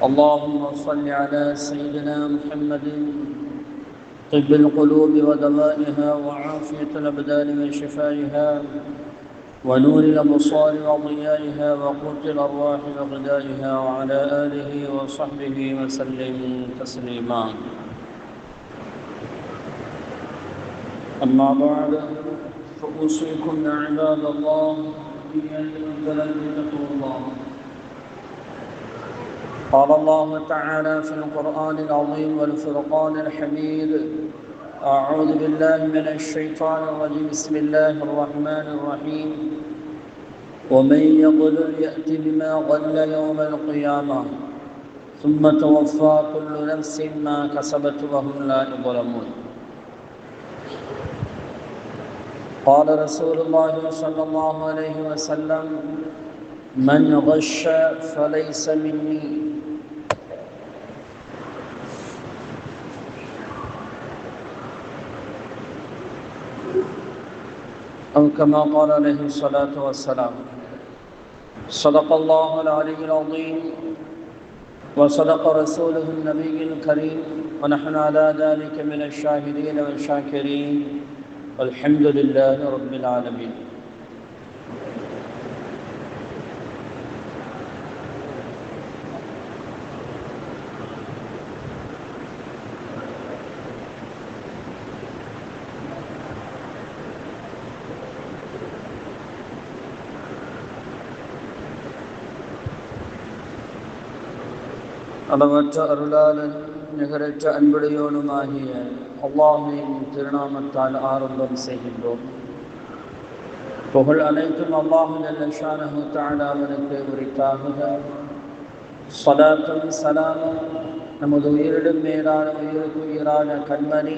اللهم صل على سيدنا محمد طب القلوب ودوائها وعافية الأبدان وشفائها ونور الأبصار وضيائها وقوت الأرواح وغذائها وعلى آله وصحبه وسلم تسليما. أما بعد فأوصيكم يا عباد الله بتقوى الله. قال الله تعالى في القرآن العظيم والفرقان الحميد: أعوذ بالله من الشيطان الرجيم. بسم الله الرحمن الرحيم. ومن يقل يأت بما قل يوم القيامة ثم توفى كل نفس ما كسبت وهم لا يظلمون. قال رسول الله صلى الله عليه وسلم: من غش فليس مني. أو كما قال عليه الصلاة والسلام. صدق الله العلي العظيم وصدق رسوله النبي الكريم ونحن على ذلك من الشاهدين والشاكرين والحمد لله رب العالمين. அளவற்ற அருளாளன் நிகரற்ற அன்புடையோனுமாகிய அல்லாஹ்வின் திருநாமத்தால் ஆரம்பம் செய்கின்றோம். புகழ் அனைத்தும் அல்லாஹ் ஜல்ல ஷானஹு தஆலாவிற்கு உரித்தாகுக. ஸலாத்தும் ஸலாமும் நமது உயிரிடும் மேலான உயிருக்கு உயிரான கண்மணி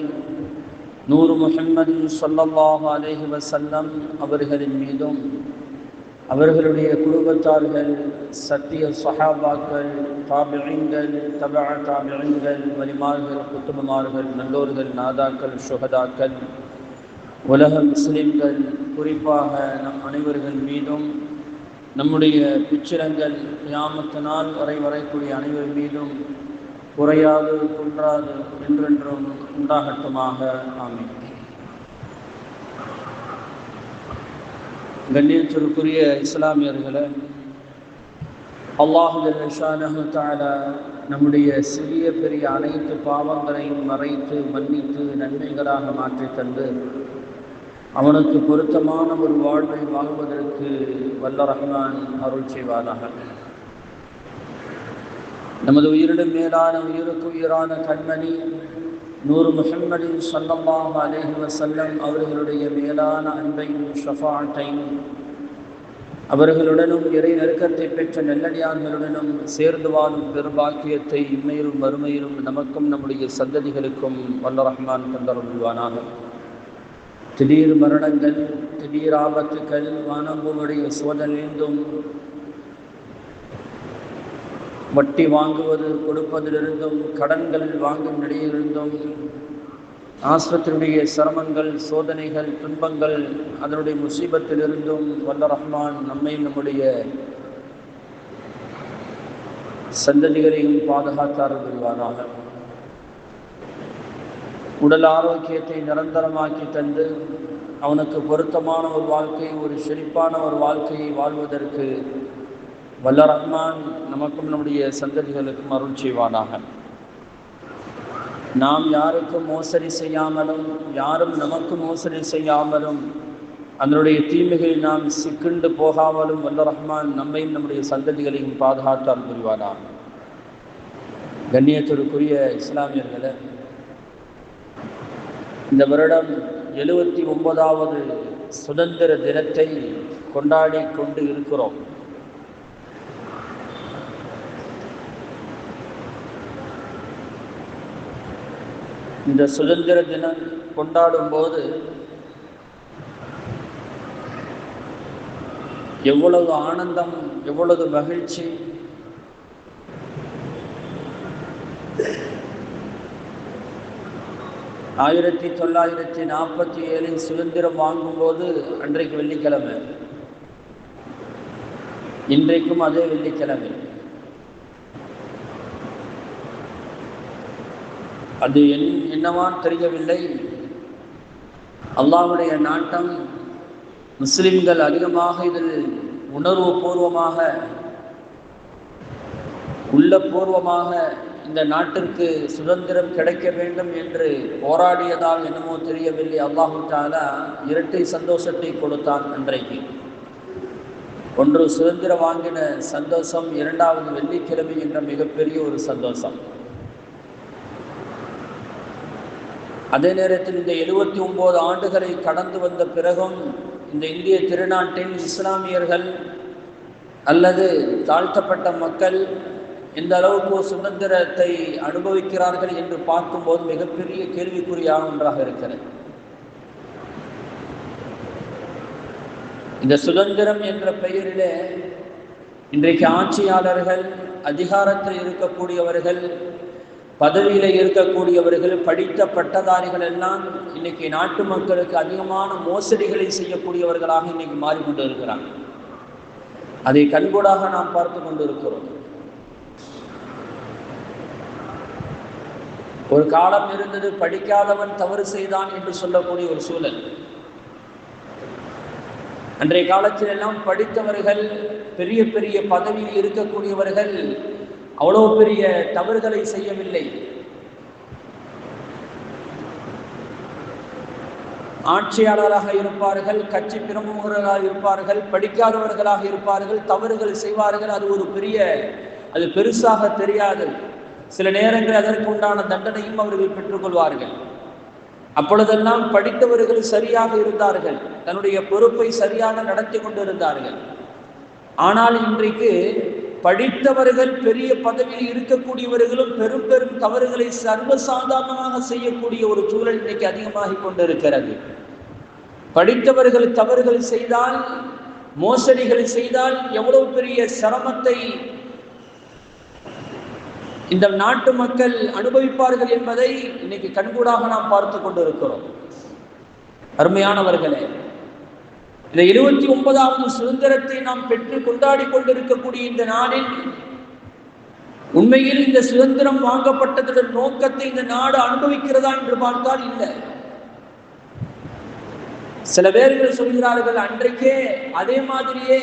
நூறு முஹம்மது ஸல்லல்லாஹு அலைஹி வஸல்லம் அவர்களின் மீதும் அவர்களுடைய குடும்பத்தார்கள், சத்திய சஹாபாக்கள், தாபிஈன்கள், தபஅ தாபிஈன்கள், வலிமார்கள், குத்துபமார்கள், நல்லோர்கள், நாதாக்கள், ஷுஹதாக்கள், உலக முஸ்லிம்கள், குறிப்பாக நம் அனைவர்கள் மீதும், நம்முடைய பிச்சிரங்கள் கியாமத் நாள் வரை வரக்கூடிய அனைவர் மீதும் குறையாது குன்றாது என்றென்றும் உண்டாகட்டுமாக. ஆமீன். கண்ணியத்திற்குரிய இஸ்லாமியர்களே, அல்லாஹ் ஜல்ல ஷானஹு தஆலா நம்முடைய சிறிய பெரிய அனைத்து பாவங்களையும் மறைத்து மன்னித்து நன்மைகளாக மாற்றி தந்து அவனுக்கு பொருத்தமான ஒரு வாழ்வை வாழ்வதற்கு வல்ல ரஹ்மான் அருள் செய்வானாக. நமது உயிரிடும் மேலான உயிருக்கு உயிரான கண்மணி நூறு முஹம்மது ஸல்லல்லாஹு அலைஹி வஸல்லம் அவர்களுடைய மேலான அன்பையும் ஷஃபாஅத்தையும் அவர்களுடனும் இறை நெருக்கத்தை பெற்ற நல்லடியார்களுடனும் சேர்ந்து வாழும் பெருபாக்கியத்தை இம்மையிலும் மறுமையிலும் நமக்கும் நம்முடைய சந்ததிகளுக்கும் வல்ல ரஹ்மான் தந்தருள்வானாக. திடீர் மரணங்கள், திடீர் ஆபத்துக்கள், வானம்புடைய சோதனையிலிருந்தும், வட்டி வாங்குவது கொடுப்பதிலிருந்தும், கடன்கள் வாங்கும் நிலையிலிருந்தும், ஆஸ்பத்திரியுடைய சிரமங்கள், சோதனைகள், துன்பங்கள், அதனுடைய முசீபத்திலிருந்தும் வல்ல ரஹ்மான் நம்மை நம்முடைய சந்ததிகளையும் பாதுகாத்தார் புரிவானாக. உடல் ஆரோக்கியத்தை நிரந்தரமாக்கி தந்து அவனுக்கு பொருத்தமான ஒரு வாழ்க்கை, ஒரு செழிப்பான ஒரு வாழ்க்கையை வாழ்வதற்கு வல்ல ரஹ்மான் நமக்கும் நம்முடைய சந்ததிகளுக்கும் அருள் செய்வானாக. நாம் யாருக்கும் மோசடி செய்யாமலும் யாரும் நமக்கு மோசடி செய்யாமலும் அதனுடைய தீமைகளில் நாம் சிக்கண்டு போகாமலும் வல்ல ரஹ்மான் நம்மையும் நம்முடைய சந்ததிகளையும் பாதுகாத்தால் புரிவானாக. கண்ணியத்திற்குரிய இஸ்லாமியர்களே, இந்த வருடம் 79வது சுதந்திர தினத்தை கொண்டாடி கொண்டு இருக்கிறோம். இந்த சுதந்திர தினம் கொண்டாடும் போது எவ்வளவு ஆனந்தம், எவ்வளவு மகிழ்ச்சி. ஆயிரத்தி 1947 சுதந்திரம் வாங்கும்போது அன்றைக்கு வெள்ளிக்கிழமை, இன்றைக்கும் அதே வெள்ளிக்கிழமை. அது என்னவான் தெரியவில்லை. அல்லாஹ்வுடைய நாட்டம் முஸ்லிம்கள் அதிகமாக இதில் உணர்வு பூர்வமாக உள்ளபூர்வமாக இந்த நாட்டிற்கு சுதந்திரம் கிடைக்க வேண்டும் என்று போராடியதால் என்னமோ தெரியவில்லை, அல்லாஹு தஆலா இரட்டை சந்தோஷத்தை கொடுத்தான். அன்றைக்கு ஒன்று சுதந்திரம் வாங்கின சந்தோஷம், இரண்டாவது வெள்ளிக்கிழமை என்ற மிகப்பெரிய ஒரு சந்தோஷம். அதே நேரத்தில் இந்த 79 ஆண்டுகளை கடந்து வந்த பிறகும் இந்த இந்திய திருநாட்டில் இஸ்லாமியர்கள் அல்லது தாழ்த்தப்பட்ட மக்கள் எந்த அளவுக்கு சுதந்திரத்தை அனுபவிக்கிறார்கள் என்று பார்க்கும்போது மிகப்பெரிய கேள்விக்குறியான ஒன்றாக இருக்கிறது. இந்த சுதந்திரம் என்ற பெயரிலே இன்றைக்கு ஆட்சியாளர்கள், அதிகாரத்தில் இருக்கக்கூடியவர்கள், பதவியில் இருக்கக்கூடியவர்கள், படித்த பட்டதாரிகள் எல்லாம் இன்னைக்கு நாட்டு மக்களுக்கு அதிகமான மோசடிகளை செய்யக்கூடியவர்களாக இன்னைக்கு மாறிக்கொண்டு இருக்கிறாங்க. அதை கண்கூடாக நாம் பார்த்து கொண்டு இருக்கிறோம். ஒரு காலம் இருந்தது, படிக்காதவன் தவறு செய்தான் என்று சொல்லக்கூடிய ஒரு சூழல். அன்றைய காலத்தில் எல்லாம் படித்தவர்கள், பெரிய பெரிய பதவியில் இருக்கக்கூடியவர்கள் அவ்வளவு பெரிய தவறுகளை செய்யவில்லை. ஆட்சியாளராக இருப்பார்கள், கட்சி பிரமுகர்களாக இருப்பார்கள், படிக்காதவர்களாக இருப்பார்கள், தவறுகள் செய்வார்கள். அது பெருசாக தெரியாது. சில நேரங்கள் அதற்கு உண்டான தண்டனையும் அவர்கள் பெற்றுக்கொள்வார்கள். அப்பொழுதெல்லாம் படித்தவர்கள் சரியாக இருந்தார்கள், தன்னுடைய பொறுப்பை சரியாக நடத்தி கொண்டிருந்தார்கள். ஆனால் இன்றைக்கு படித்தவர்கள், பெரிய பதவியில் இருக்கக்கூடியவர்களும் பெரும் பெரும் தவறுகளை சர்வசாதாரணமாக செய்யக்கூடிய ஒரு சூழல் இன்றைக்கு அதிகமாகி கொண்டிருக்கிறது. படித்தவர்கள் தவறுகள் செய்தால், மோசடிகள் செய்தால் எவ்வளவு பெரிய சிரமத்தை இந்த நாட்டு மக்கள் அனுபவிப்பார்கள் என்பதை இன்னைக்கு கண்கூடாக நாம் பார்த்து கொண்டிருக்கிறோம். அருமையானவர்களே, இந்த 79வது சுதந்திரத்தை நாம் பெற்று கொண்டாடி கொண்டிருக்கக்கூடிய இந்த நாளில் உண்மையில் இந்த சுதந்திரம் வாங்கப்பட்டதன் நோக்கத்தை இந்த நாடு அனுபவிக்கிறதா என்று பார்த்தால் இல்லை. சில பேர்கள் சொல்கிறார்கள், அன்றைக்கே அதே மாதிரியே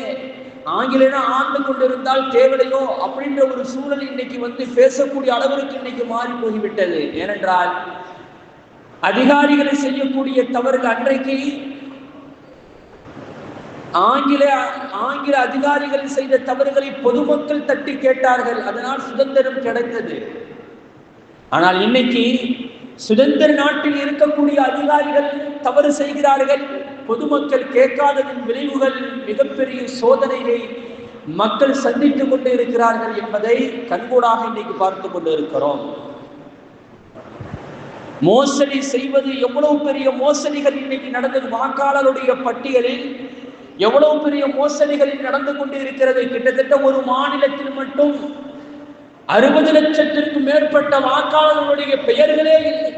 ஆங்கிலேயனா ஆண்டு கொண்டிருந்தால் தேவையோ அப்படின்ற ஒரு சூழல் இன்னைக்கு பேசக்கூடிய அளவிற்கு இன்னைக்கு மாறி போய்விட்டது. ஏனென்றால் அதிகாரிகளை செய்யக்கூடிய தவறுகள், அன்றைக்கு ஆங்கில அதிகாரிகள் செய்த தவறுகளை பொதுமக்கள் தட்டி கேட்டார்கள், அதனால் சுதந்திரம் கிடைத்தது. ஆனால் இன்னைக்கு சுதந்திர நாட்டில் இருக்கக்கூடிய அதிகாரிகள் தவறு செய்கிறார்கள், பொதுமக்கள் கேட்காததின் விளைவுகள், மிகப்பெரிய சோதனையை மக்கள் சந்தித்துக் கொண்டு இருக்கிறார்கள் என்பதை கண்கூடாக இன்னைக்கு பார்த்து கொண்டு இருக்கிறோம். மோசடி செய்வது, எவ்வளவு பெரிய மோசடிகள் இன்னைக்கு நடந்தது. வாக்காளருடைய பட்டியலில் எவ்வளவு பெரிய மோசடிகள் நடந்து கொண்டு இருக்கிறது. கிட்டத்தட்ட ஒரு மாநிலத்தில் மட்டும் 60 லட்சத்திற்கும் மேற்பட்ட வாக்காளர்களுடைய பெயர்களே இல்லை.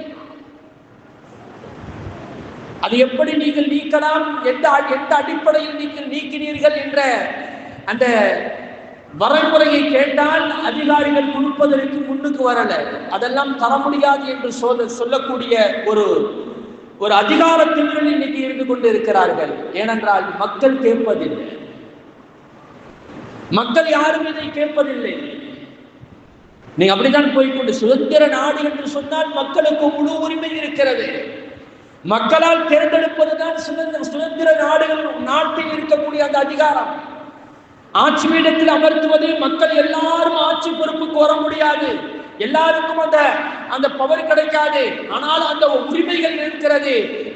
அது எப்படி நீங்கள் நீக்கலாம், எந்த அடிப்படையில் நீங்கள் நீக்கினீர்கள் என்ற அந்த வரைமுறையை கேட்டால் அதிகாரிகள் கொடுப்பதற்கு முன்னுக்கு வரல. அதெல்லாம் தர முடியாது என்று சொல்லக்கூடிய ஒரு அதிகாரத்தில் இன்னைக்கு இருந்து கொண்டு இருக்கிறார்கள். ஏனென்றால் மக்கள் கேட்பதில்லை, மக்கள் யாரும் இதை கேட்பதில்லை. நீங்க அப்படித்தான் போய்கொண்டு, சுதந்திர நாடு என்று சொன்னால் மக்களுக்கு முழு உரிமை இருக்கிறது. மக்களால் தேர்ந்தெடுப்பதுதான் சுதந்திர நாட்டில் இருக்கக்கூடிய அந்த அதிகாரம். ஆட்சி பீடத்தில் அமர்த்துவதை மக்கள் எல்லாரும் ஆட்சி பொறுப்புக்கு வர முடியாது, எல்லாருக்கும் அந்த பவர் கிடைக்காது. ஆனால் அந்த உரிமைகள் இருக்கிறது.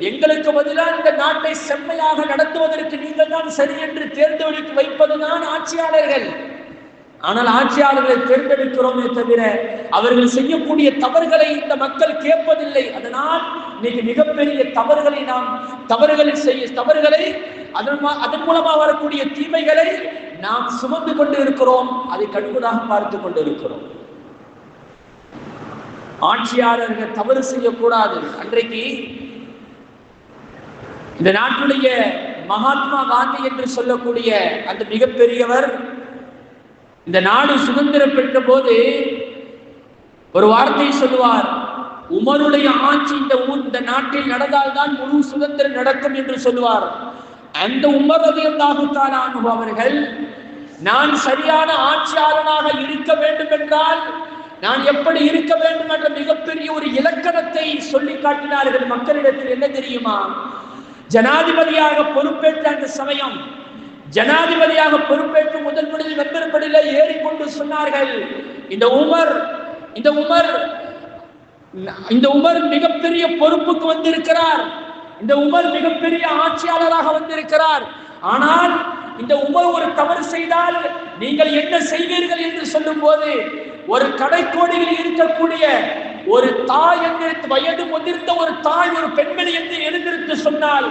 எங்களுக்கு பதிலாக இந்த நாட்டை செம்மையாக நடத்துவதற்கு நீங்கள் தான் சரி என்று தேர்ந்தெடுத்து வைப்பதுதான் ஆட்சியாளர்கள். ஆனால் ஆட்சியாளர்களை தேர்ந்தெடுக்கிறோமே தவிர அவர்கள் செய்யக்கூடிய தவறுகளை இந்த மக்கள் கேட்பதில்லை. அதனால் இன்னைக்கு மிகப்பெரிய தவறுகளை அதன் மூலமாக வரக்கூடிய தீமைகளை நாம் சுமந்து கொண்டு இருக்கிறோம். அதை கண்கூடாக பார்த்து கொண்டு இருக்கிறோம். ஆட்சியாளர்கள் தவறு செய்யக்கூடாது. அன்றைக்கு இந்த நாட்டுடைய மகாத்மா காந்தி என்று சொல்லக்கூடிய அந்த மிகப்பெரியவர் இந்த நாடு சுதந்திரம் பெற்ற போது ஒரு வார்த்தை சொல்லுவார், உமருடைய ஆட்சி இந்த நாட்டில் நடந்தால்தான் முழு சுதந்திரம் நடக்கும் என்று சொல்லுவார். அந்த உமர் ரலியல்லாஹு தஆலா அன்ஹு அவர்கள், நான் சரியான ஆட்சியாளனாக இருக்க வேண்டும் என்றால் நான் எப்படி இருக்க வேண்டும் என்ற மிகப்பெரிய ஒரு இலக்கணத்தை சொல்லி காட்டினார்கள் மக்களிடத்தில். என்ன தெரியுமா? ஜனாதிபதியாக பொறுப்பேற்ற அந்த சமயம், ஜனாதிபதியாக பொறுப்பேற்று முதலில் வெப்பற்படியில ஏறிக்கொண்டு சொன்னார்கள், இந்த உமர் மிகப்பெரிய பொறுப்புக்கு வந்திருக்கிறார், இந்த உமர் மிகப்பெரிய ஆட்சியாளராக வந்திருக்கிறார். ஆனால் இந்த உமர் ஒரு தவறு செய்தால் நீங்கள் என்ன செய்வீர்கள் என்று சொல்லும் போது, ஒரு கடைக்கோடியில் இருக்கக்கூடிய ஒரு தாய் என்று வயது முதிர்ந்த ஒரு தாய் ஒரு பெண்மணி என்று எழுந்திருந்து சொன்னால்,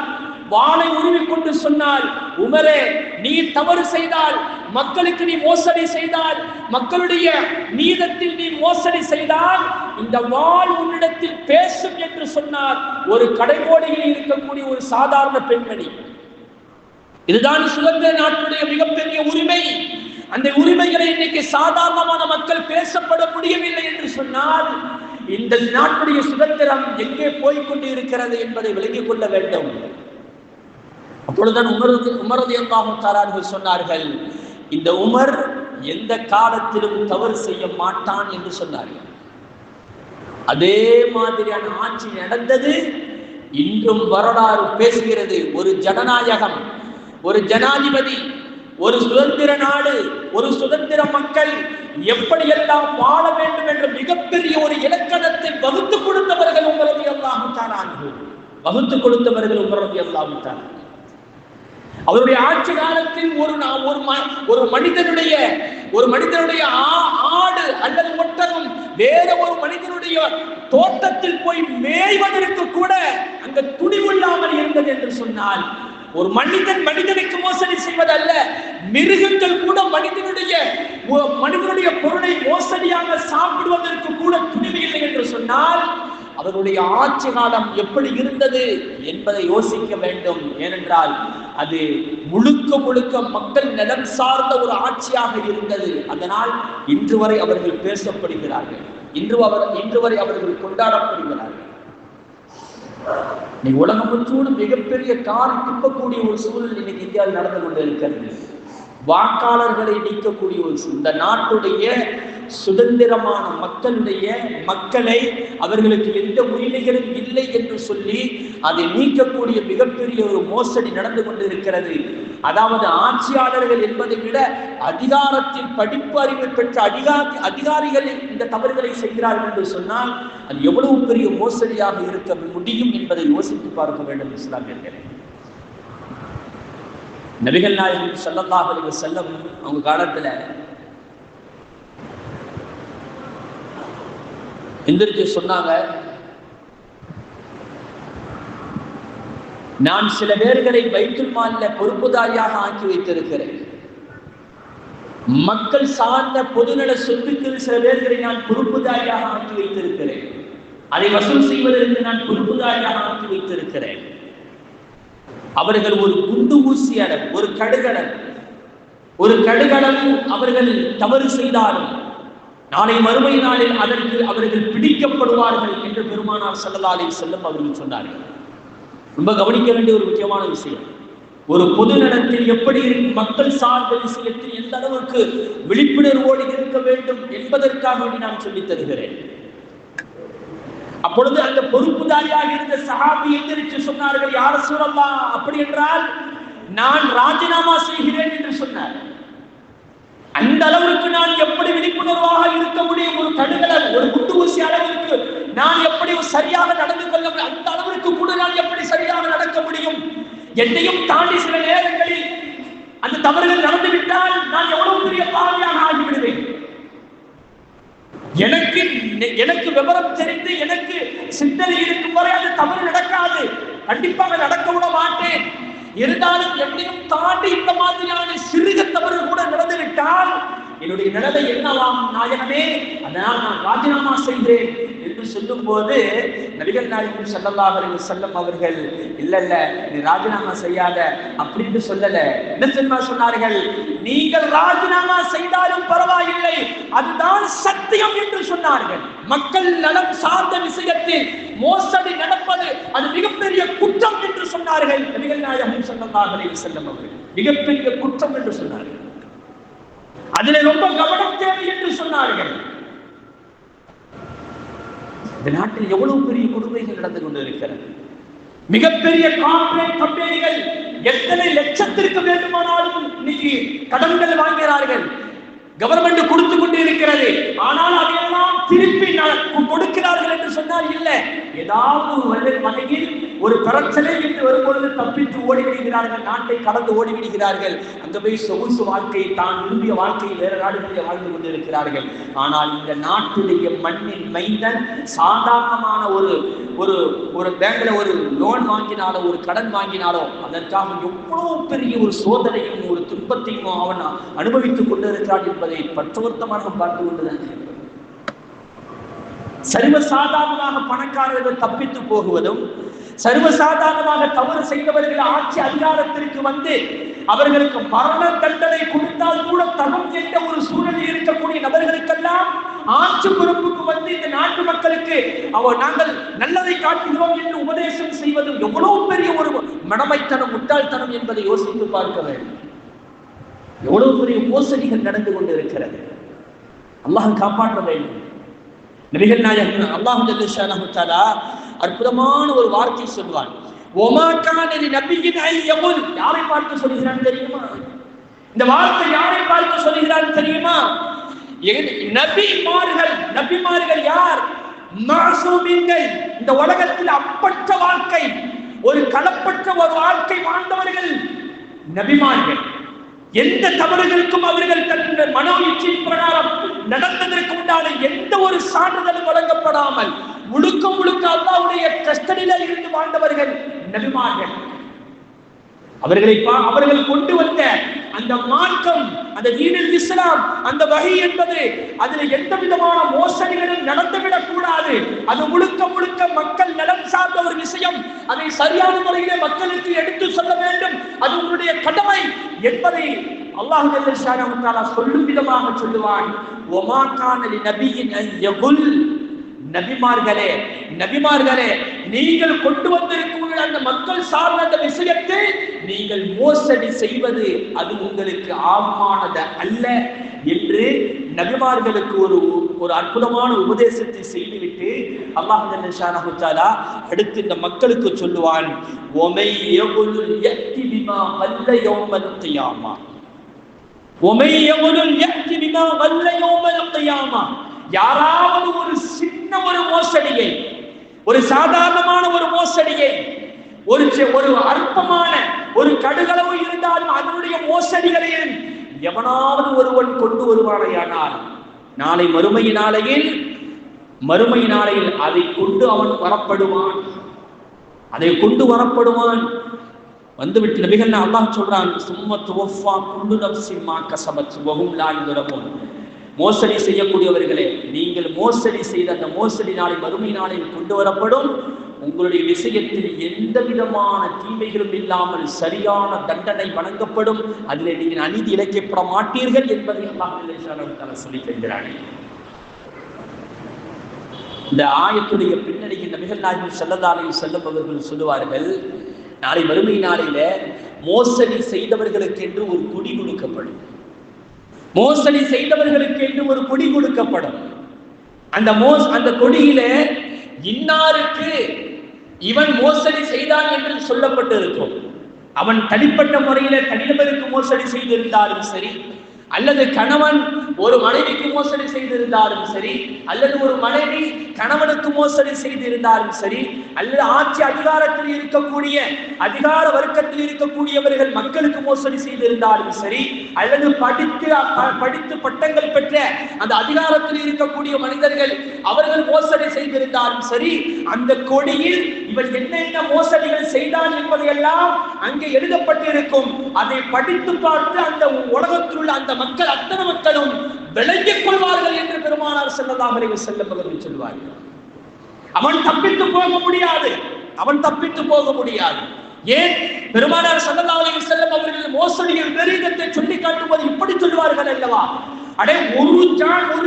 வாளை உருவிக்கொண்டு சொன்னால், உமரே நீ தவறு செய்தால், மக்களுக்கு நீ மோசடி செய்தால், மக்களுடைய மீதத்தில் நீ மோசடி செய்தால் இந்த வாள் உன்னிடத்தில் பேசும் என்று சொன்னார் ஒரு கடைக்கோடியில் இருக்கக்கூடிய ஒரு சாதாரண பெண்மணி. இதுதான் சுதந்திர நாட்டுடைய மிகப்பெரிய உரிமை. அந்த உரிமைகளை இன்னைக்கு சாதாரணமான மக்கள் பேசப்பட முடியவில்லை என்று சொன்னால் இந்த நாட்டுடைய சுதந்திரம் எங்கே போய்கொண்டு இருக்கிறது என்பதை விளங்கிக் கொள்ள வேண்டும். அப்பொழுதுதான் உமர் ரலியல்லாஹு தஆலா அன்ஹு சொன்னார்கள், இந்த உமர் எந்த காலத்திலும் தவறு செய்ய மாட்டான் என்று சொன்னார்கள். அதே மாதிரியான ஆட்சி நடந்தது. இன்றும் வரலாறு பேசுகிறது. ஒரு ஜனநாயகம், ஒரு ஜனாதிபதி, ஒரு சுதந்திர நாடு, ஒரு சுதந்திர மக்கள் எப்படியெல்லாம் வாழ வேண்டும் என்ற மிகப்பெரிய ஒரு இலக்கணத்தை வகுத்து கொடுத்தவர்கள் உமர் ரலியல்லாஹு தஆலா அன்ஹு. வகுத்து கொடுத்தவர்கள் உமர் ரலியல்லாஹு தஆலா. அவருடைய ஆட்சி காலத்தில் ஒரு மனிதனுடைய ஆடு அல்லது ஒட்டகம் வேற ஒரு மனிதனுடைய தோட்டத்தில் போய் மேய்வதற்கு கூட அங்க துணிவில்லாமல் இருந்தது என்று சொன்னால், ஒரு மனிதனுக்கு மோசடி செய்வதல்ல, மிருகங்கள் கூட மனிதனுடைய பொருளை மோசடியாக சாப்பிடுவதற்கு கூட துணிவு இல்லை என்று சொன்னால் அவருடைய ஆட்சி காலம் எப்படி இருந்தது என்பதை யோசிக்க வேண்டும். ஏனென்றால் அது முழுக்க மக்கள் நலம் சார்ந்த ஒரு ஆட்சியாக இருந்தது. அதனால் இன்று வரை அவர்கள் பேசப்படுகிறார்கள், இன்று வரை அவர்கள் கொண்டாடப்படுகிறார்கள். நீ உலகம் முழுவதும் மிகப்பெரிய காரி துப்பக்கூடிய ஒரு சூழல் இன்னைக்கு இந்தியாவில் நடந்து கொண்டு இருக்கிறது. வாக்காளர்களை நீக்கக்கூடிய ஒரு இந்த நாட்டுடைய சுதந்திரமான மக்களை அவர்களுக்கு எந்த உரிமைகளும் இல்லை என்று சொல்லி அதை நீக்கக்கூடிய மிகப்பெரிய ஒரு மோசடி நடந்து கொண்டிருக்கிறது. அதாவது ஆட்சியாளர்கள் என்பதை விட அதிகாரத்தில் படிப்பு அறிவு பெற்ற அதிகாரிகள் இந்த தவறுகளை செய்கிறார்கள் என்று சொன்னால் அது எவ்வளவு பெரிய மோசடியாக இருக்க முடியும் என்பதை யோசித்து பார்க்க வேண்டும் இஸ்லாமியர்களே. நபிகள் நாயகம் ஸல்லல்லாஹு அலைஹி வஸல்லம் அவங்க காலத்துல எந்திரிச்சு சொன்னாங்க, நான் சில பேர்களை பைத்துல் மால்ல பொறுப்புதாரியாக ஆக்கி வைத்திருக்கிறேன். மக்கள் சார்ந்த பொதுநல சொத்துக்கள் சில பேர்களை நான் பொறுப்புதாரியாக ஆக்கி வைத்திருக்கிறேன். அதை வசூல் செய்வதற்கு நான் பொறுப்புதாரியாக ஆக்கி வைத்திருக்கிறேன். அவர்கள் ஒரு குண்டு ஊசி அளவு, ஒரு கடுகளவு அவர்கள் தவறு செய்தாலும் நாளை மறுமை நாளில் அதற்கு அவர்கள் பிடிக்கப்படுவார்கள் என்று பெருமானார் ஸல்லல்லாஹு அலைஹி வஸல்லம் அவர்கள் சொன்னார்கள். ரொம்ப கவனிக்க வேண்டிய ஒரு முக்கியமான விஷயம். ஒரு பொது நலத்தில் எப்படி மக்கள் சார்ந்த விஷயத்தில் எந்த அளவுக்கு விழிப்புணர்வோடு இருக்க வேண்டும் என்பதற்காக நான் சொல்லித் தருகிறேன். அப்பொழுது அந்த பொறுப்புதாரியாக இருந்த சஹாபி எந்திரிச்சு சொன்னார்கள், யா ரசூலல்லாஹ், அப்படி என்றால் நான் ராஜினாமா செய்கிறேன் என்று சொன்னார். அந்த அளவுக்கு நான் எப்படி விழிப்புணர்வாக இருக்க முடியும்? ஒரு கடுகளவு, ஒரு குண்டு ஊசி அளவிற்கு நான் எப்படி சரியாக நடந்து கொள்ள முடியும்? அந்த அளவிற்கு கூட நான் எப்படி சரியாக நடக்க முடியும்? என்னையும் தாண்டி சில நேரங்களில் அந்த தவறுகள் நடந்துவிட்டால் நான் எவ்வளவு பெரிய பாவியாக ஆகிவிடுவேன். எனக்கு விவரம் தெரிந்து எனக்கு சிந்தனை இருக்கும் வரை அது தவறு நடக்காது, கண்டிப்பாக நடக்க விட மாட்டேன். இருந்தாலும் என்னையும் தாண்டி இந்த மாதிரியான சிறுக தவறு கூட நடந்துவிட்டால் என்னுடைய நிலைமை என்னவாம் நாயகமே, அதனால் நான் ராஜினாமா செய்கிறேன் என்று சொல்லும் போது நபிகள் நாயகம் ஸல்லல்லாஹு அலைஹி வஸல்லம் அவர்கள் இல்ல நீ ராஜினாமா செய்யாத அப்படின்னு சொல்லல. என்ன தெரியுமா சொன்னார்கள்? நீங்கள் ராஜினாமா செய்தாலும் பரவாயில்லை, அதுதான் சத்தியம் என்று சொன்னார்கள். மக்கள் நலம் சார்ந்த விஷயத்தில் மோசடி நடப்பது அது மிகப்பெரிய குற்றம் என்று சொன்னார்கள் நபிகள் நாயகம் ஸல்லல்லாஹு அலைஹி வஸல்லம் அவர்கள். மிகப்பெரிய குற்றம் என்று சொன்னார்கள். அதில் ரொம்ப கவனம் தேவை என்று சொன்னார்கள். இந்த நாட்டில் எவ்வளவு பெரிய கொடுமைகள் நடந்து கொண்டிருக்கிறது. மிகப்பெரிய கார்ப்பரேட் கம்பெனிகள் எத்தனை லட்சத்திற்கு வேண்டுமானாலும் இன்னைக்கு கடன்கள் வாங்குகிறார்கள். கவர்மெண்ட் கொடுத்து கொண்டு இருக்கிறது. ஆனால் அதையெல்லாம் திருப்பி கொடுக்கிறார்கள் என்று சொன்னால் இல்லை. ஏதாவது ஒரு வகையில் ஒரு பிரச்சனை என்று வரும்பொழுது தப்பித்து ஓடிவிடுகிறார்கள், நாட்டை கடந்து ஓடிவிடுகிறார்கள். அங்க போய் சொகுசு வாழ்க்கை, தான் விரும்பிய வாழ்க்கையை வேறு நாடுகளில் வாழ்ந்து கொண்டிருக்கிறார்கள். ஆனால் இந்த நாட்டுடைய மண்ணின் மைந்தன் சாதாரணமான ஒரு பேங்க்ல ஒரு லோன் வாங்கினாலோ ஒரு கடன் வாங்கினாலோ அதற்காக எவ்வளவு பெரிய ஒரு சோதனையும் ஒரு துன்பத்தையும் அவன் அனுபவித்துக் கொண்டிருக்கிறான் என்பதை பற்றவர்த்தமாக பார்த்து கொண்டுதான். சர்வசாதாரணமாக பணக்காரர்கள் தப்பித்து போகுவதும், சர்வசாதாரணமாக தவறு செய்தவர்கள் ஆட்சி அதிகாரத்திற்கு வந்து அவர்களுக்கு மரண தண்டனை கொடுத்தால் கூட தகும் என்ற ஒரு சூழலில் இருக்கக்கூடிய நபர்களுக்கெல்லாம் ஆட்சி பொறுப்புக்கு வந்து இந்த நாட்டு மக்களுக்கு நாங்கள் நல்லதை காட்டுகிறோம் என்று உபதேசம் செய்வது எவ்வளவு பெரிய ஒரு மடமைத்தனம், முட்டாள்தனம் என்பதை யோசித்து பார்க்க வேண்டும். எவ்வளவு பெரிய மோசடிகள் நடந்து கொண்டிருக்கிறது. அல்லாஹ் காப்பாற்ற வேண்டும். நபிகள் நாயகம் அல்லாஹ் ஜல்ல ஷானஹு தஆலா அற்புதமான ஒரு வார்த்தை சொல்வான். ஒமா கான லிநபியின் ஐயகுல், யாரை பார்த்து சொல்கிறான் தெரியுமா? இந்த வார்த்தை யாரை பார்த்து சொல்கிறான் தெரியுமா? நபிமார்கள் யார்? மாசூமின்கள். இந்த உலகத்தில் அப்பற்ற வாழ்க்கை, ஒரு களப்பற்ற ஒரு வாழ்க்கை வாழ்ந்தவர்கள் நபிமார்கள். எந்த தவறுகளுக்கும் அவர்கள் தன் மனோ இச்சை பிரகாரம் நடந்ததற்கு உண்டான எந்த ஒரு சான்றிதழும் வழங்கப்படாமல் முழுக்க அல்லாஹ்வுடைய கஸ்டடியில இருந்து வாழ்ந்தவர்கள் நபிமார்கள். அவர்கள் கொண்டு வந்த அந்த மார்க்கம், அந்த தீனுல் இஸ்லாம், அந்த வஹி என்பது அதில் எந்த விதமான மோசடிகளும் நடந்துவிடக் கூடாது. அது முழுக்க மக்கள் நலம் சார்ந்த ஒரு விஷயம். அதை சரியான முறையிலே மக்களுக்கு எடுத்து சொல்ல வேண்டும். அது உங்களுடைய கடமை என்பதை அல்லாஹ் ஜல்ல ஷானஹு தஆலா சொல்லும் விதமாக சொல்லுவான். ஒமா கான லிநபியின் யகுல், நபிமார்களே நீங்கள் கொண்டு வந்திருக்கிற அந்த மக்கள் சார்ந்த அந்த விஷயத்தை நீங்கள் மோசடி செய்வது அது உங்களுக்கு ஆமானது அல்ல என்று நபிமார்களுக்கு ஒரு அற்புதமான உபதேசத்தை செய்துவிட்டு அல்லாஹ் ஜல்ல ஷானஹு தஆலா அடுத்து இந்த மக்களுக்கு சொல்லுவான். ஒமை யகுல் யத்தி பிமா வல்ல யௌமல் கியாமா, ஒமை யகுல் யத்தி பிமா வல்ல யௌமல் கியாமா. யாராவது ஒரு சின்ன ஒரு மோசடியை, ஒரு சாதாரணமான ஒரு மோசடியை, ஒரு அற்பமான ஒரு கடுகளவு இருந்தாலும் அதனுடைய மோசடிகளையும் எவனாவது ஒருவன் கொண்டு வருவானையானால் நாளை மறுமை நாளையில் அதை கொண்டு அவன் வரப்படுவான். வந்துவிட்டு நபிகள் அல்லாஹ் சொல்றான், சும்மத்து வஃபா குல்லு நஃப்ஸின் மா கஸபத் வஹும் லா யுظلمون. மோசடி செய்யக்கூடியவர்களே, நீங்கள் மோசடி செய்த அந்த மோசடி நாளை மறுமை நாளில் கொண்டு வரப்படும். உங்களுடைய விஷயத்தில் எந்த விதமான தீமைகளும் இல்லாமல் சரியான தண்டனை வழங்கப்படும். அதில் நீங்கள் அநீதி இழைக்கப்பட மாட்டீர்கள் என்பதை அல்லாஹ் சொல்லி தருகிறார்கள். இந்த ஆயத்துடைய பின்னணியில் நபிகள் நாயகம் ஸல்லல்லாஹு அலைஹி வஸல்லம் அவர்கள் சொல்லுவார்கள், நாளை மறுமை நாளில மோசடி செய்தவர்களுக்கு என்று ஒரு கொடி கொடுக்கப்படும். மோசடி செய்தவர்களுக்கு என்று ஒரு கொடி கொடுக்கப்படும். அந்த கொடியில இன்னாருக்கு இவன் மோசடி செய்தான் என்று சொல்லப்பட்டு இருக்கும். அவன் தனிப்பட்ட முறையில தனிநபருக்கு மோசடி செய்திருந்தாலும் சரி, அல்லது கணவன் ஒரு மனைவிக்கு மோசடி செய்திருந்தாலும் சரி, அல்லது ஒரு மனைவி கணவனுக்கு மோசடி செய்திருந்தாலும் சரி, அல்லது ஆட்சி அதிகாரத்தில் இருக்கக்கூடிய அதிகார வர்க்கத்தில் இருக்கக்கூடியவர்கள் மக்களுக்கு மோசடி செய்திருந்தாலும் சரி, அல்லது படித்து பட்டங்கள் பெற்ற அந்த அதிகாரத்தில் இருக்கக்கூடிய மனிதர்கள் அவர்கள் மோசடி செய்திருந்தாலும் சரி, அந்த கொடியில் இவன் என்னென்ன மோசடிகள் செய்தான் என்பதையெல்லாம் அங்கே எழுதப்பட்டிருக்கும். அதை படித்து பார்த்து அந்த உலகத்தில் உள்ள அந்த மக்கள் அத்தனை மக்களும் விளங்கிக் கொள்வார்கள் என்று பெருமானார் ஸல்லல்லாஹு அலைஹி வஸல்லம் அவர்கள் சொல்வார்கள். அவன் தப்பித்து போக முடியாது, அவன் தப்பித்து போக முடியாது. ஏன்? பெருமானார் ஸல்லல்லாஹு அலைஹி வஸல்லம் அவர்கள் மோசடியின் பெரிதத்தை சொல்லி காட்டும்போது இப்படி சொல்வார்கள் அல்லவா, அடே ஒரு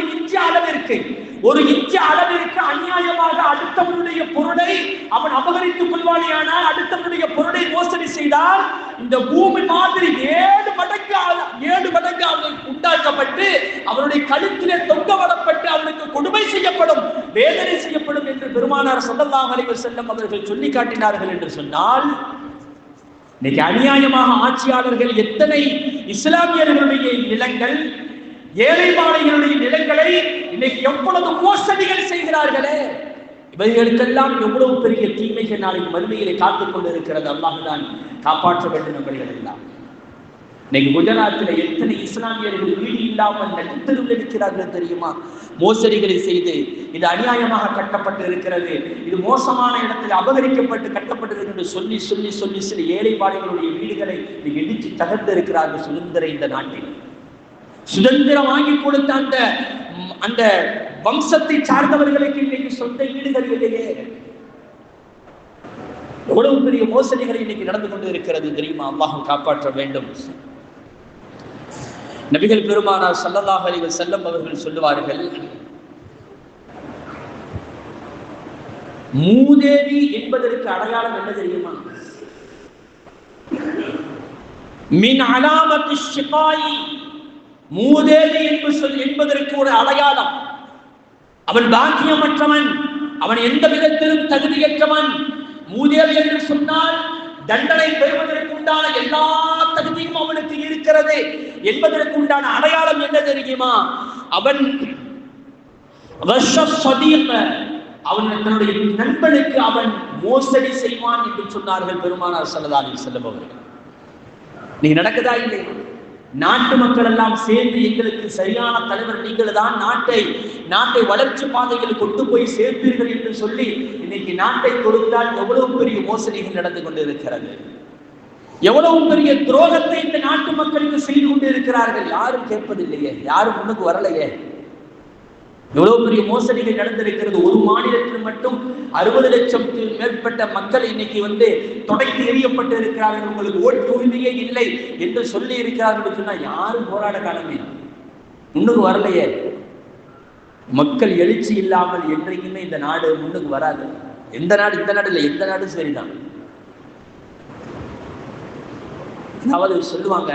இன்ச்சு அளவிற்கு, ஒரு இன்ச்சு அளவிற்கு அநியாயமாக அடுத்தவனுடைய பொருளை அவன் அபகரித்துக் கொள்வானியானால், அடுத்தவனுடைய பொருளை மோசடி செய்தால் இந்த பூமி மாதிரி 7 மடங்கு அவனுக்கு உண்டாக்கப்பட்டு அவனுடைய கழுத்திலே தொங்கவிடப்பட்டு அவனுக்கு கொடுமை செய்யப்படும், வேதனை செய்யப்படும் என்று பெருமானார் ஸல்லல்லாஹு அலைஹி வஸல்லம் அவர்கள் சொல்லி காட்டினார்கள் என்று சொன்னால், இன்னைக்கு அநியாயமாக ஆட்சியாளர்கள் எத்தனை இஸ்லாமியர்களுடைய நிலங்கள், ஏழைபாளைகளுடைய நிலங்களை இன்னைக்கு எவ்வளவு மோசடிகள் செய்கிறார்களே, இவர்களுக்கெல்லாம் எவ்வளவு பெரிய தீமைகள் நாளைக்கு மறுமையிலே காத்துக் கொண்டிருக்கிறது. அல்லாஹ் தான் காப்பாற்ற வேண்டும் என்பவர்கள் எல்லாம். இன்னைக்கு குஜராத்தில் எத்தனை இஸ்லாமியர்கள் வீடு இல்லாமல் நடுத்தருவில் இருக்கிறார்கள் தெரியுமா? மோசடிகளை செய்து இது அநியாயமாக கட்டப்பட்டு இருக்கிறது, இது மோசமான இடத்தில் அபகரிக்கப்பட்டு கட்டப்பட்டிருக்கிறது சொல்லி சொல்லி சொல்லி சில ஏழைபாளைகளுடைய வீடுகளை இடித்து தகர்த்து இருக்கிறார்கள். சுதந்திர இந்த நாட்டில் சுதந்திரம் வாங்கி கொடுத்த அந்த வம்சத்தை சார்ந்தவர்களுக்கு இன்னைக்கு சொந்த வீடுகள் இல்லையே. எவ்வளவு பெரிய மோசடிகள் இன்னைக்கு நடந்து கொண்டு இருக்கிறது தெரியுமா? அல்லாஹ் காப்பாற்ற வேண்டும். நபிகள் பெருமானார் ஸல்லல்லாஹு அலைஹி வஸல்லம் அவர்கள் சொல்லுவார்கள், மூதேவி என்பதற்கு அடையாளம் என்ன தெரியுமா? மின் அலாமத்தி ஷிகாயி, மூதேவி என்பதற்கு ஒரு அடையாளம். அவன் பாக்கியமற்றவன், அவன் எந்த விதத்திலும் தகுதியற்றவன். மூதேவி என்று சொன்னால் தண்டனை பெறுவதற்கு உண்டான எல்லா தகுதியும் அவனுக்கு இருக்கிறது என்பதற்கு உண்டான அடையாளம் என்ன தெரியுமா? அவன் அவன் தன்னுடைய நண்பனுக்கு அவன் மோசடி செய்வான் என்று சொன்னார்கள் பெருமானார் ஸல்லல்லாஹு அலைஹி வஸல்லம் அவர்கள். நீங்க நடக்குதா இல்லை? நாட்டு மக்கள் எல்லாம் சேர்ந்து எங்களுக்கு சரியான தலைவர் நீங்கள் தான், நாட்டை வளர்ச்சி பாதையில் கொண்டு போய் சேர்ப்பீர்கள் என்று சொல்லி இன்னைக்கு நாட்டை கொடுத்தால் எவ்வளவு பெரிய மோசடிகள் நடந்து கொண்டிருக்கிறது, எவ்வளவு பெரிய துரோகத்தை இந்த நாட்டு மக்களுக்கு செய்து கொண்டு இருக்கிறார்கள். யாரும் கேட்பதில்லையே, யாரும் முன்னுக்கு வரலையே. எவ்வளவு பெரிய மோசடிகள் நடந்திருக்கிறது. ஒரு மாநிலத்தில் மட்டும் 60 லட்சத்துக்கு மேற்பட்ட மக்கள் இன்னைக்கு தொடக்கி எறியப்பட்டு இருக்கிறார்கள். உங்களுக்கு ஓட்டு உரிமையே இல்லை என்று சொல்லி இருக்கிறார்கள் சொன்னா யாரும் போராட காலமே முன்னுக்கு வரலையே. மக்கள் எழுச்சி இல்லாமல் என்றைக்குமே இந்த நாடு முன்னுக்கு வராது. எந்த நாடு, இந்த நாடு இல்லை, எந்த நாடும் சரிதான். அதாவது சொல்லுவாங்க,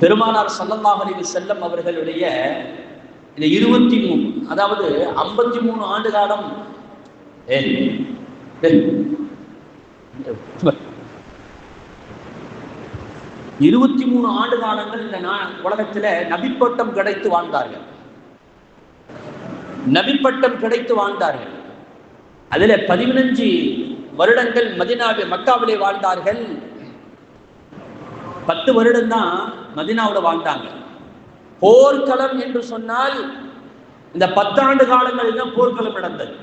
பெருமானார் ஸல்லல்லாஹு அலைஹி வஸல்லம் அவர்களுடைய இந்த 23 அதாவது 53 ஆண்டு காலம் 23 ஆண்டு காலங்கள் இந்த உலகத்துல நபிப்பட்டம் கிடைத்து வாழ்ந்தார்கள். நபிப்பட்டம் கிடைத்து வாழ்ந்தார்கள். அதுல 15 வருடங்கள் மக்காவிலே வாழ்ந்தார்கள். 10 வருடம் தான் மதீனாவுல வாழ்ந்தாங்க. போர்க்களம் என்று சொன்னால் இந்த 10 ஆண்டு காலங்களில் தான் போர்க்களம் நடந்தது.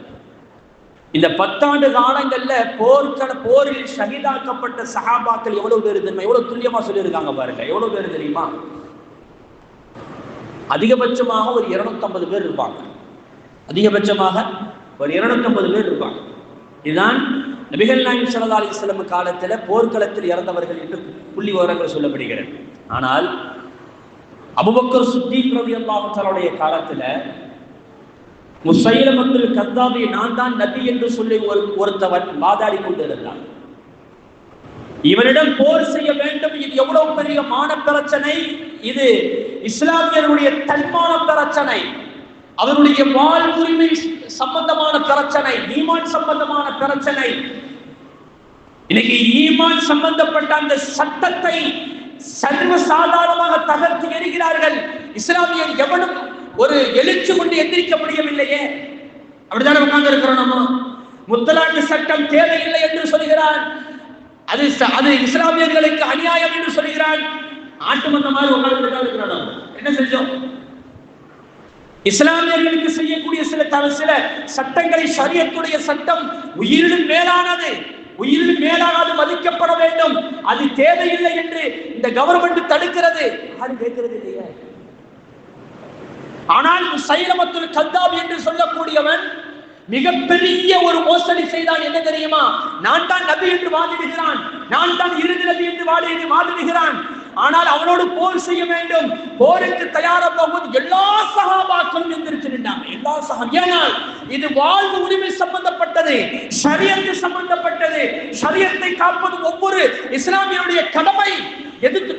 இந்த 10 ஆண்டு காலங்கள்ல போரில் ஷஹீதாக்கப்பட்ட சஹாபாக்கள் எவ்வளவு பேர் தெரியுமா? எவ்வளவு துல்லியமா சொல்லியிருக்காங்க பாருங்க. எவ்வளவு பேர் தெரியுமா? அதிகபட்சமாக ஒரு 250 பேர் இருப்பாங்க. அதிகபட்சமாக ஒரு 250 பேர் இருப்பாங்க. இதுதான் நபிகள் நாயகம் ஸல்லல்லாஹு அலைஹி வஸல்லம் காலத்தில் போர்க்களத்தில் இறந்தவர்கள் என்று புள்ளி விவரங்கள் சொல்லப்படுகிறது. ஆனால் அபூபக்கர் சித்தீக் ரலியல்லாஹு தஆலாவுடைய காலத்தில் முஸைலமத்துல் கத்தாபி நான் தான் நபி என்று சொல்லி ஒருத்தவன் வாதாடி கொண்டிருந்தான். இவனிடம் போர் செய்ய வேண்டும். இது எவ்வளவு பெரிய மான பிரச்சனை, இது இஸ்லாமியர்களுடைய தன்மான பிரச்சனை, அவருடைய வாழ்வுரிமை சம்பந்தமான பிரச்சனை, ஈமான் சம்பந்தமான பிரச்சனை. இன்னைக்கு ஈமான் சம்பந்தப்பட்ட அந்த சட்டத்தை சர்வ சாதாரணமாக தகர்த்து எறிகிறார்கள். இஸ்லாமியர் எவனும் ஒரு எழுச்சி கொண்டு எந்திரிக்க முடியவில்லையே. அப்படித்தானே உட்கார்ந்து இருக்கிறோம். நம்ம முத்தலாக்கு சட்டம் தேவையில்லை என்று சொல்கிறான். அது இஸ்லாமியர்களுக்கு அநியாயம் என்று சொல்கிறான். ஆட்டு மந்த மாதிரி உட்கார்ந்து இருக்கிறோம். என்ன செஞ்சோம்? இஸ்லாமியர்களுக்கு செய்யக்கூடிய சில சட்டங்களை ஷரியத்துடைய சட்டம் உயிரினும் மேலானது. உயிரில் மேலாக அது மதிக்கப்பட வேண்டும், அது தேவையில்லை என்று இந்த கவர்மெண்ட் தடுக்கிறது. யாரும் கேட்கிறது இல்லையே. ஆனால் முசைலமத்துல் கத்தாப் என்று சொல்லக்கூடியவன் மிகப்பெரிய ஒரு மோசடி செய்தான். என்ன தெரியுமா? நான் தான் நபி என்று வாதிடுகிறான், நான் தான் இறுதி நபி என்று வாதிடுகிறான். ஆனால் அவனோடு போர் செய்ய வேண்டும், போருக்கு தயாராக எல்லா சஹாபாக்களும் எந்திரிச்சு நின்றாங்க. எல்லா ஏனால் இது வாழ்வு உரிமை சம்பந்தப்பட்டது, ஷரியத்து சம்பந்தப்பட்டது. ஷரியத்தை காப்பது ஒவ்வொரு இஸ்லாமியருடைய கடமை. எதிர்த்து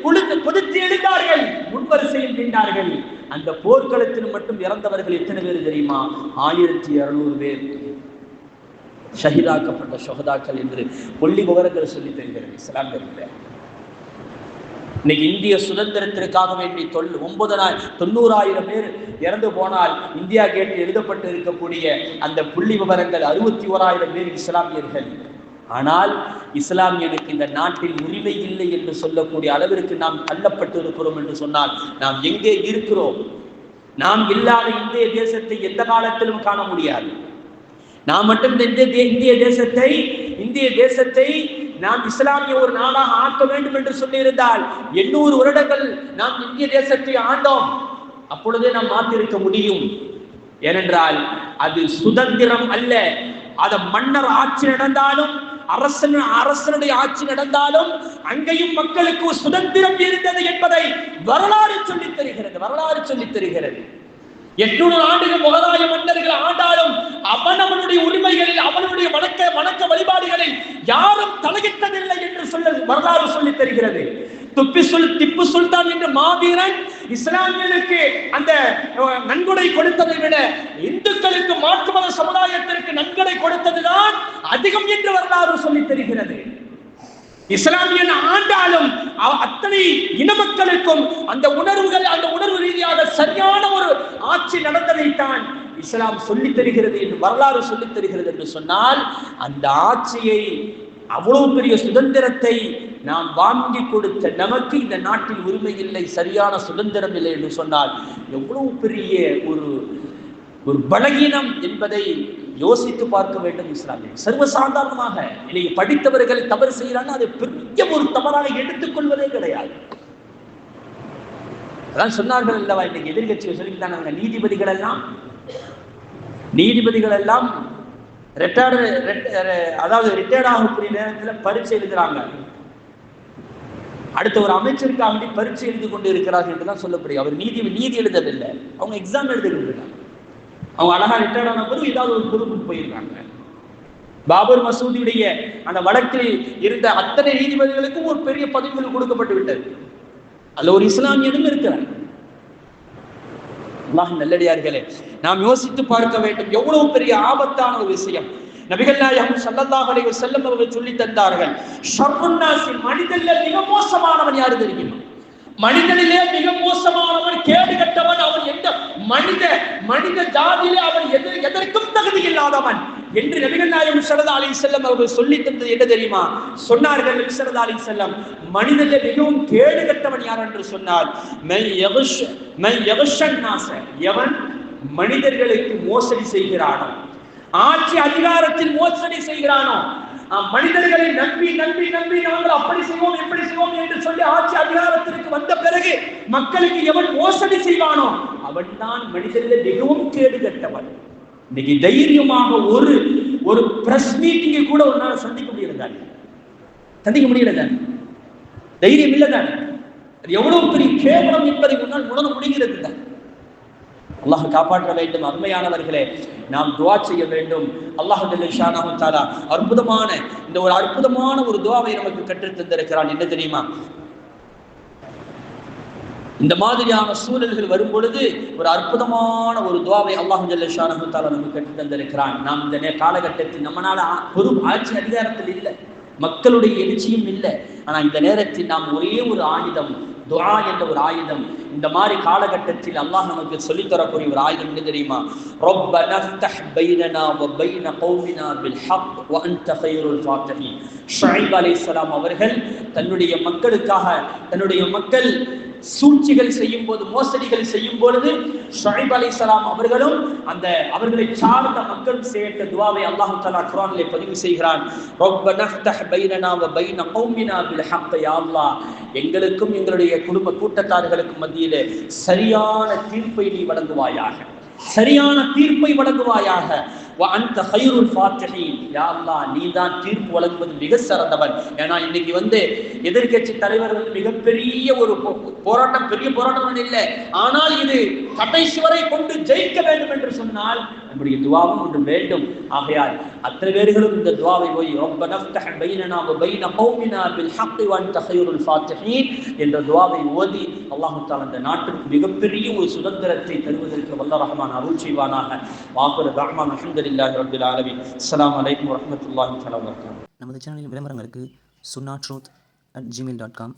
கொதித்து எழுந்தார்கள், முன்வரிசையில் நின்றார்கள். அந்த போர்க்களத்தில் மட்டும் இறந்தவர்கள் எத்தனை பேர் தெரியுமா? 1200 பேர் ஷஹீதாக்கப்பட்ட ஷஹதாக்கள் என்று கொல்லி விவரங்கள் சொல்லி தருகிறது இஸ்லாமியர்கள். இன்னைக்கு இந்திய சுதந்திரத்திற்காக வேண்டி 90,000 பேர் இறந்து போனால் இந்தியா கேட்டில் எழுதப்பட்டு இருக்கக்கூடிய அந்த புள்ளி விவரங்கள் 61,000 பேர் இஸ்லாமியர்கள். ஆனால் இஸ்லாமியனுக்கு இந்த நாட்டில் உரிமை இல்லை என்று சொல்லக்கூடிய அளவிற்கு நாம் தள்ளப்பட்டு இருக்கிறோம் என்று சொன்னால் நாம் எங்கே இருக்கிறோம்? நாம் இல்லாத இந்திய தேசத்தை எந்த காலத்திலும் காண முடியாது. நாம் மட்டும் இந்திய தேசத்தை நாம் இஸ்லாமிய ஒரு நாடாக ஆக்க வேண்டும் என்று சொல்லியிருந்தால் 800 வருடங்கள் நாம் இந்திய தேசத்தை ஆண்டோம். அப்பொழுதே நாம் மாற்றிருக்க முடியும். ஏனென்றால் அது சுதந்திரம் அல்ல. அது மன்னர் ஆட்சி நடந்தாலும் அரசனுடைய ஆட்சி நடந்தாலும் அங்கேயும் மக்களுக்கு சுதந்திரம் இருந்தது என்பதை வரலாறு சொல்லித் தருகிறது. 800 ஆண்டுகள் முகலாய மன்னர்கள் ஆண்டாலும் அவனுடைய உரிமைகளில், அவனுடைய வணக்க வழிபாடுகளில் யாரும் தலையிட்டதில்லை என்று வரலாறு சொல்லித் தருகிறது. திப்பு சுல்தான் என்ற மாவீரன் இஸ்லாமியனுக்கு அந்த நன்கொடை கொடுத்ததை விட இந்துக்களுக்கு, மாற்று மத சமுதாயத்திற்கு நன்கொடை கொடுத்ததுதான் அதிகம் என்று வரலாறு சொல்லித் தருகிறது. இஸ்லாமியன் ஆண்டாலும் அத்தனை இன மக்களுக்கும் அந்த உணர்வு ரீதியாக சரியான ஒரு ஆட்சி நடந்ததைத்தான் இஸ்லாம் சொல்லித் தருகிறது என்று வரலாறு சொல்லித் தருகிறது. என்று சொன்னால் அந்த ஆட்சியை, அவ்வளவு பெரிய சுதந்திரத்தை நாம் வாங்கி கொடுத்த நமக்கு இந்த நாட்டில் உரிமை இல்லை, சரியான சுதந்திரம் இல்லை என்று சொன்னால் எவ்வளவு பெரிய ஒரு பலகீனம் என்பதை யோசித்து பார்க்க வேண்டும். இஸ்லாமிய சர்வசாதாரணமாக இன்னைக்கு படித்தவர்கள் தவறு செய்யறாங்க, அதை பெரிய ஒரு தவறாக எடுத்துக்கொள்வதே கிடையாது. அதான் சொன்னார்கள் அல்லவா, இன்னைக்கு எதிர்கட்சிகள் சொல்லிட்டாங்க, நீதிபதிகள் எல்லாம் ரிட்டையர்ட் ஆகக்கூடிய நேரத்தில் பரீட்சை எழுதுறாங்க. அடுத்த ஒரு அமைச்சருக்காக பரீட்சை எழுதி கொண்டு இருக்கிறார்கள் என்றுதான் சொல்லப்படுது. அவர் நீதி எழுதவில்லை, அவங்க எக்ஸாம் எழுதிருக்காங்க. அவங்க அழகா ரிட்டையர்ட் ஆன பிறகு ஏதாவது ஒரு பொறுப்புக்கு போயிருக்காங்க. பாபர் மசூதியுடைய அந்த வழக்கில் இருந்த அத்தனை நீதிபதிகளுக்கும் ஒரு பெரிய பதவிகள் கொடுக்கப்பட்டு விட்டது. அதுல ஒரு இஸ்லாமியனும் இருக்கிறார். நல்லடியார்களே, நாம் யோசித்து பார்க்க வேண்டும், எவ்வளவு பெரிய ஆபத்தான ஒரு விஷயம். நபிகள் நாயகம் ஸல்லல்லாஹு அலைஹி வஸல்லம் அவர்கள் சொல்லி தந்தார்கள், ஷர்ருன் நாஸி, மனிதனிலே மிக மோசமானவன் யாரு தெரியுமா? மனிதனிலே மிக மோசமானவன், கேடு கட்டவன். அவன் எந்த மனித ஜாதியிலே அவன் எதற்கும் தகுதி இல்லாதவன் என்று நபிகள் நாயகம் ஸல்லல்லாஹு அலைஹி வஸல்லம் அவர்கள் சொல்லி தந்தது என்ன தெரியுமா? சொன்னார்கள் நபி ஸல்லல்லாஹு அலைஹி வஸல்லம், மனிதனிலே மிகவும் கேடு கட்டவன் யார் என்று சொன்னால், எவன் மனிதர்களுக்கு மோசடி செய்கிறானோ, ஆட்சி அதிகாரத்தில் மோசடி செய்கிறானோ, மனிதர்களை நம்பி நாங்கள் அப்படி செய்வோம் இப்படி செய்வோம் என்று சொல்லி ஆட்சி அதிகாரத்திற்கு வந்த பிறகு மக்களுக்கு எவன் மோசடி செய்வானோ அவன் தான் மனிதர்களை மிகவும் கேடு கட்டவன். இன்னைக்கு தைரியமாக ஒரு பிரஸ் மீட்டிங்கை கூட ஒரு நாள் சந்திக்க முடியல, தைரியம் இல்லதான். அது எவ்வளவு பெரிய கேவலம் என்பதை முன்னால் உணர முடிகிறது தான். அல்லாஹ் காப்பாற்ற வேண்டும். அருமையானவர்களே, நாம் துஆ செய்ய வேண்டும். அல்லாஹ் ஜல்ல ஷானஹு தஆலா அற்புதமான ஒரு துஆவை நமக்கு கற்றுத் தந்திருக்கிறான். என்ன தெரியுமா? இந்த மாதிரியான சூழல்கள் வரும் பொழுது ஒரு அற்புதமான ஒரு துஆவை அல்லாஹ் ஜல்ல ஷானஹு தஆலா நமக்கு கற்றுத் தந்திருக்கிறான். நாம் இந்த காலகட்டத்தில் நம்மளால ஆட்சி அதிகாரத்தில் இல்லை, மக்களுடைய எழுச்சியும் இல்லை. ஆனா இந்த நேரத்தில் நாம் ஒரே ஒரு ஆயுதம், துஆ என்ற ஒரு ஆயுதம். இந்த மாதிரி காலகட்டத்தில் அல்லாஹ் நமக்கு சொல்லித் தரக்கூடிய ஒரு ஆயுதம் என்ன தெரியுமா? ரப்பனா ஃப்தஹ் பைனனா வ பைன கௌமினா பில் ஹக் வ அன்த கைருல் ஃபாத்திஹீன். ஷுஐப் அலைஹிஸ்ஸலாம் அவர்கள் தன்னுடைய மக்களுக்காக, தன்னுடைய மக்கள் சூழ்ச்சிகள் செய்யும் போது, மோசடிகள் செய்யும் பொழுது ஷுஐப் அலைஹிஸ்ஸலாம் அவர்களும் அவர்களை சார்ந்த மக்கள் செய்த துஆவை அல்லாஹ் தஆலா குர்ஆனிலே பதிவு செய்கிறான். ரப்பனா ஃப்தஹ் பைனனா வ பைன கௌமினா பில் ஹக். யா அல்லாஹ், எங்களுக்கும் எங்களுடைய குடும்ப கூட்டத்தார்களுக்கும் மத்தியிலே சரியான தீர்ப்பை நீ வழங்குவாயாக, சரியான தீர்ப்பை வழங்குவாயாக. وأنت خير الفاتحين. யா அல்லாஹ், நீதான் தீர்ப்பு வழங்குவது மிக சிறந்தவன். ஏன்னா இன்னைக்கு எதிர்க்கட்சி தலைவர்கள் மிகப்பெரிய ஒரு போராட்டம், பெரிய போராட்டம் இல்லை, ஆனால் இது கடைசி வரை கொண்டு ஜெயிக்க வேண்டும் என்று சொன்னால் நம்முடைய துஆவும் ஒன்று வேண்டும். ஆகையால் அத்தனை பேர்களும் இந்த துஆவை போய் ரப்பனா ஃப்தஹ் பைனனா வ பைன கௌமினா பில் ஹக் வ அன்த கைருல் ஃபாத்திஹீன் என்ற துஆவை ஓதி அல்லாஹ் தஆலா இந்த நாட்டுக்கு மிகப்பெரிய ஒரு சுதந்திரத்தை தருவதற்கு வல்ல ரஹ்மான் அருள் செய்வானாக. வாக்குற ரஹ்மான் அல்ஹம்துலில்லாஹி ரப்பில் ஆலமீன். அஸ்ஸலாமு அலைக்கும் வரஹ்மத்துல்லாஹி வபரகாத்துஹு. நமது சேனலில் விளம்பரங்களுக்கு sunnaatruth@gmail.com